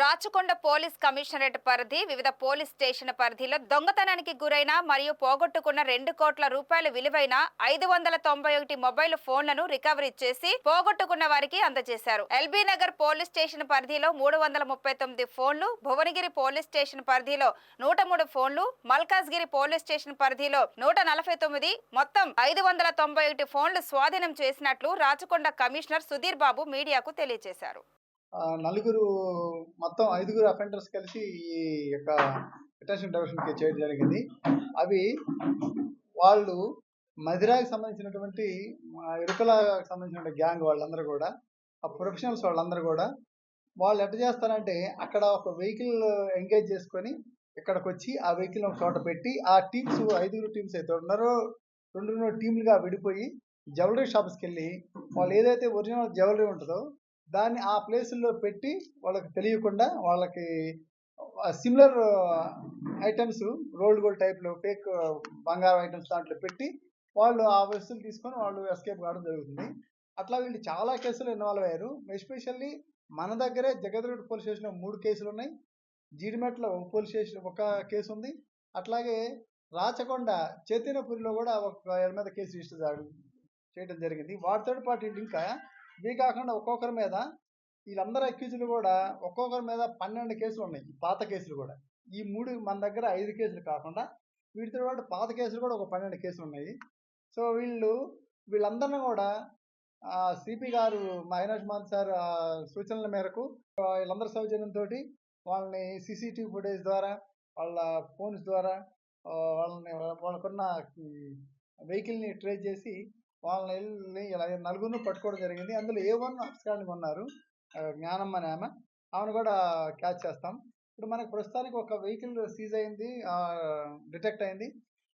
Rachakonda police commissionerate పరిధి వివిధ police station పరిధిలో దొంగతనానికి గురైన మరియు పోగొట్టుకున్న 2 కోట్ల రూపాయల విలువైన 591 మొబైల్ ఫోన్లను రికవరీ చేసి పోగొట్టుకున్న వారికి అందజేశారు. ఎల్బీ నగర్ పోలీస్ స్టేషన్ పరిధిలో 339 ఫోన్లు, భువనగిరి పోలీస్ స్టేషన్ పరిధిలో 103 ఫోన్లు, మల్కాజ్గిరి పోలీస్ స్టేషన్ పరిధిలో 149 మొత్తం 591 ఫోన్లు స్వాధీనం చేసినట్లు రాచకొండ కమిషనర్ సుధీర్ బాబు మీడియాకు తెలియజేశారు. నలుగురు మొత్తం 5గురు అఫెండర్స్ కలిసి ఈ యొక్క డిటెన్షన్ డైవర్షన్కి చేయడం జరిగింది. అవి వాళ్ళు మదిరాకి సంబంధించినటువంటి ఇరుకలకు సంబంధించిన గ్యాంగ్ వాళ్ళందరూ కూడా, ఆ ప్రొఫెషనల్స్ వాళ్ళందరూ కూడా వాళ్ళు ఎట్లా చేస్తారంటే అక్కడ ఒక వెహికల్ ఎంగేజ్ చేసుకొని ఇక్కడికి వచ్చి ఆ వెహికల్ ఒక చోట పెట్టి ఆ టీమ్స్ 5గురు టీమ్స్ అయితే ఉన్నారో 2 టీంలుగా విడిపోయి జ్యువెలరీ షాప్స్కి వెళ్ళి వాళ్ళు ఏదైతే ఒరిజినల్ జ్యువెలరీ ఉంటుందో దాన్ని ఆ ప్లేసుల్లో పెట్టి వాళ్ళకి తెలియకుండా వాళ్ళకి సిమిలర్ ఐటమ్స్ రోల్డ్ గోల్డ్ టైప్లో ఫేక్ బంగారం ఐటమ్స్ దాంట్లో పెట్టి వాళ్ళు ఆ వస్తువులు తీసుకొని వాళ్ళు ఎస్కేప్ కావడం జరుగుతుంది. అట్లా వీళ్ళు చాలా కేసులు ఇన్వాల్వ్ అయ్యారు. ఎస్పెషల్లీ మన దగ్గరే జగద్గిరి పోలీస్ స్టేషన్లో 3 కేసులు ఉన్నాయి, జీడిమెట్ల పోలీస్ స్టేషన్ ఒక కేసు ఉంది, అట్లాగే రాచకొండ చైతన్యపురిలో కూడా ఒక మీద కేసు రిజిస్టర్ చేయడం జరిగింది. వాటితో పాటు ఇంకా ఇవి కాకుండా ఒక్కొక్కరి మీద వీళ్ళందరూ అక్యూజులు కూడా ఒక్కొక్కరి మీద 12 కేసులు ఉన్నాయి, పాత కేసులు కూడా. ఈ 3 మన దగ్గర 5 కేసులు కాకుండా వీటితో పాటు పాత కేసులు కూడా ఒక 12 కేసులు ఉన్నాయి. సో వీళ్ళందరినీ కూడా సిపి గారు అవినాష్ మాన్ సార్ సూచనల మేరకు వీళ్ళందరి సౌజన్యంతో వాళ్ళని సీసీటీవీ ఫుటేజ్ ద్వారా, వాళ్ళ ఫోన్స్ ద్వారా వాళ్ళకున్న వెహికల్ని ట్రేస్ చేసి వాళ్ళని ఇలా 4 పట్టుకోవడం జరిగింది. అందులో A1 అఫ్స్కాండింగ్ ఉన్నారు, జ్ఞానమ్మ అనే ఆమెను కూడా క్యాచ్ చేస్తాం. ఇప్పుడు మనకు ప్రస్తుతానికి ఒక వెహికల్ సీజ్ అయింది, డిటెక్ట్ అయింది.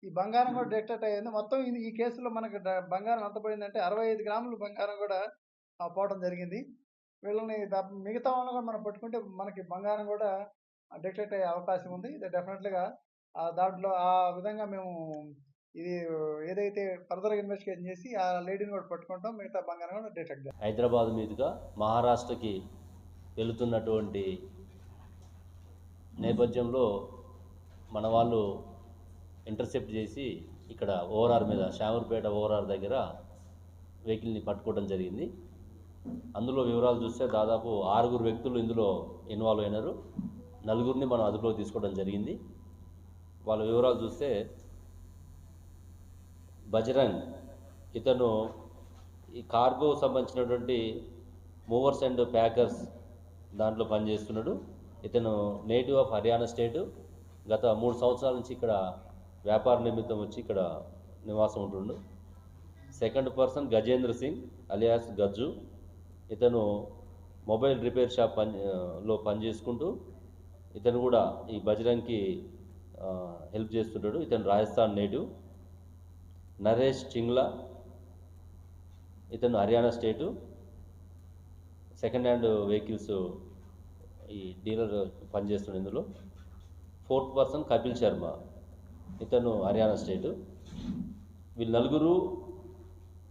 ఈ బంగారం కూడా డిటెక్ట్ అయ్యింది. మొత్తం ఈ కేసులో మనకు బంగారం ఎంత పోయిందంటే 65 గ్రాములు బంగారం కూడా పోవడం జరిగింది. వీళ్ళని మిగతా వాళ్ళని కూడా మనం పట్టుకుంటే మనకి బంగారం కూడా డిటెక్ట్ అయ్యే అవకాశం ఉంది. ఇది డెఫినెట్లీగా దాంట్లో ఆ విధంగా మేము ఇది ఏదైతే ఫర్దర్ ఇన్వెస్టిగేషన్ చేసి ఆ లేడీని కూడా పట్టుకుంటాం, మిగతా బంగారం కూడా డిటెక్ట్ చేస్తాం. హైదరాబాద్ మీదుగా మహారాష్ట్రకి వెళుతున్నటువంటి నేపథ్యంలో మన వాళ్ళు ఇంటర్సెప్ట్ చేసి ఇక్కడ ఓఆర్ఆర్ మీద శామూర్పేట ఓఆర్ఆర్ దగ్గర వెహికల్ని పట్టుకోవడం జరిగింది. అందులో వివరాలు చూస్తే దాదాపు 6 వ్యక్తులు ఇందులో ఇన్వాల్వ్ అయినారు. 4 మనం అదుపులోకి తీసుకోవడం జరిగింది. వాళ్ళ వివరాలు చూస్తే బజరంగ్ ఇతను ఈ కార్గో సంబంధించినటువంటి మూవర్స్ అండ్ ప్యాకర్స్ దాంట్లో పనిచేస్తున్నాడు. ఇతను నేటివ్ ఆఫ్ హర్యానా స్టేటు. గత 3 సంవత్సరాల నుంచి ఇక్కడ వ్యాపార నిమిత్తం వచ్చి ఇక్కడ నివాసం ఉంటుండు. Second person Gajendra Singh alias Gajju. ఇతను మొబైల్ రిపేర్ షాప్ లో పనిచేసుకుంటూ ఇతను కూడా ఈ బజరంగ్కి హెల్ప్ చేస్తుంటాడు. ఇతను రాజస్థాన్ నేటివ్. నరేష్ చింగ్లా ఇతను హర్యానా స్టేటు. సెకండ్ హ్యాండ్ వెహికల్స్ ఈ డీలర్ పనిచేస్తుండే ఇందులో. ఫోర్త్ పర్సన్ కపిల్ శర్మ, ఇతను హర్యానా స్టేటు. వీళ్ళు 4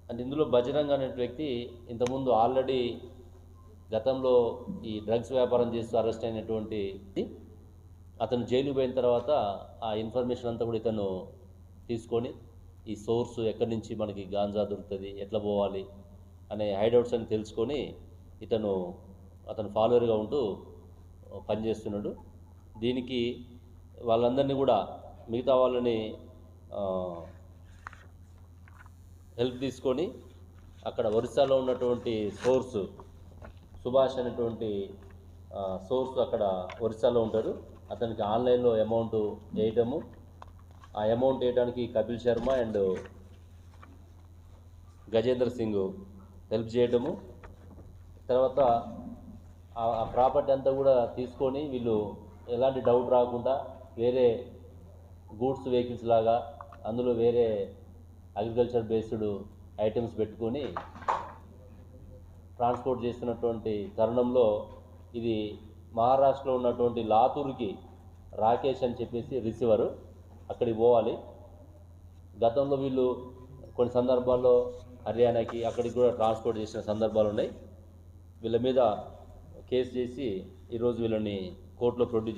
అంటే ఇందులో బజరంగ్ అనే వ్యక్తి ఇంతకుముందు ఆల్రెడీ గతంలో ఈ డ్రగ్స్ వ్యాపారం చేస్తూ అరెస్ట్ అయినటువంటి అతను జైలుకు పోయిన తర్వాత ఆ ఇన్ఫర్మేషన్ అంతా కూడా ఇతను తీసుకొని ఈ సోర్స్ ఎక్కడి నుంచి మనకి గాంజా దొరుకుతుంది, ఎట్లా పోవాలి అనే హైడౌట్స్ అని తెలుసుకొని అతను ఫాలోవర్గా ఉంటూ పనిచేస్తున్నాడు. దీనికి వాళ్ళందరినీ కూడా మిగతా వాళ్ళని హెల్ప్ తీసుకొని అక్కడ ఒరిస్సాలో ఉన్నటువంటి సోర్స్ సుభాష్ అనేటువంటి సోర్స్ అక్కడ ఒరిస్సాలో ఉంటారు. అతనికి ఆన్లైన్లో అమౌంట్ వేయటము, ఆ అమౌంట్ వేయడానికి కపిల్ శర్మ అండ్ గజేంద్ర సింగ్ హెల్ప్ చేయటము. తర్వాత ఆ ప్రాపర్టీ అంతా కూడా తీసుకొని వీళ్ళు ఎలాంటి డౌట్ రాకుండా వేరే గూడ్స్ వెహికల్స్ లాగా అందులో వేరే అగ్రికల్చర్ బేస్డ్ ఐటమ్స్ పెట్టుకొని ట్రాన్స్పోర్ట్ చేస్తున్నటువంటి తరుణంలో ఇది మహారాష్ట్రలో ఉన్నటువంటి లాతూర్కి రాకేష్ అని చెప్పేసి రిసీవరు అక్కడికి పోవాలి. గతంలో వీళ్ళు కొన్ని సందర్భాల్లో హర్యానాకి అక్కడికి కూడా ట్రాన్స్పోర్ట్ చేసిన సందర్భాలు ఉన్నాయి. వీళ్ళ మీద కేసు చేసి ఈరోజు వీళ్ళని కోర్టులో ప్రొడ్యూస్ చేయడం